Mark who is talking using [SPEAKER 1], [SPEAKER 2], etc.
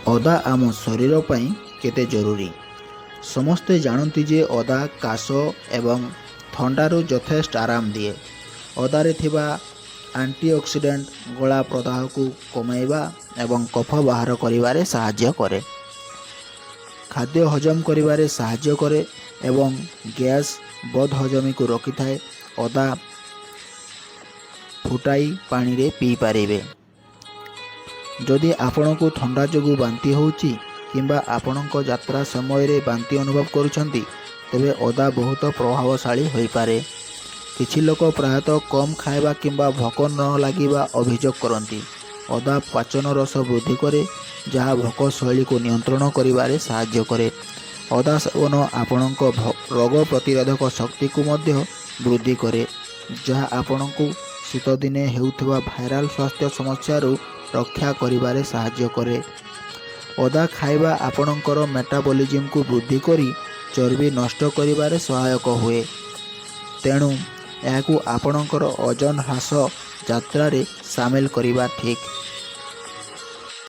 [SPEAKER 1] ଅଦା ଆମ ଶରୀର ପାଇଁ କେତେ ଜରୁରୀ। ସମସ୍ତେ ଜାଣନ୍ତି ଯେ ଅଦା କାଶ ଏବଂ ଥଣ୍ଡାରୁ ଯଥେଷ୍ଟ ଆରାମ ଦିଏ। ଅଦାରେ ଥିବା ଆଣ୍ଟିଅକ୍ସିଡେଣ୍ଟ ଗଳା ପ୍ରଦାହକୁ କମାଇବା ଏବଂ କଫ ବାହାର କରିବାରେ ସାହାଯ୍ୟ କରେ। ଖାଦ୍ୟ ହଜମ କରିବାରେ ସାହାଯ୍ୟ କରେ ଏବଂ ଗ୍ୟାସ୍ ବଦହଜମୀକୁ ରୋକିଥାଏ। ଅଦା ଫୁଟାଇ ପାଣିରେ ପିଇପାରିବେ। ଯଦି ଆପଣଙ୍କୁ ଥଣ୍ଡା ଯୋଗୁଁ ବାନ୍ତି ହେଉଛି କିମ୍ବା ଆପଣଙ୍କ ଯାତ୍ରା ସମୟରେ ବାନ୍ତି ଅନୁଭବ କରୁଛନ୍ତି, ତେବେ ଅଦା ବହୁତ ପ୍ରଭାବଶାଳୀ ହୋଇପାରେ। କିଛି ଲୋକ ପ୍ରାୟତଃ କମ୍ ଖାଇବା କିମ୍ବା ଭୋକ ନ ଲାଗିବା ଅଭିଯୋଗ କରନ୍ତି। ଅଦା ପାଚନ ରସ ବୃଦ୍ଧି କରେ, ଯାହା ଭୋକ ଶୈଳୀକୁ ନିୟନ୍ତ୍ରଣ କରିବାରେ ସାହାଯ୍ୟ କରେ। ଅଦା ସେବନ ଆପଣଙ୍କ ରୋଗ ପ୍ରତିରୋଧକ ଶକ୍ତିକୁ ମଧ୍ୟ ବୃଦ୍ଧି କରେ, ଯାହା ଆପଣଙ୍କୁ ଶୀତଦିନେ ହେଉଥିବା ଭାଇରାଲ ସ୍ୱାସ୍ଥ୍ୟ ସମସ୍ୟାରୁ ରକ୍ଷା କରିବାରେ ସାହାଯ୍ୟ କରେ। ଅଦା ଖାଇବା ଆପଣଙ୍କର ମେଟାବଲିଜିମ୍କୁ ବୃଦ୍ଧି କରି ଚର୍ବି ନଷ୍ଟ କରିବାରେ ସହାୟକ ହୁଏ। ତେଣୁ ଏହାକୁ ଆପଣଙ୍କର ଓଜନ ହ୍ରାସ ଯାତ୍ରାରେ ସାମିଲ କରିବା ଠିକ୍।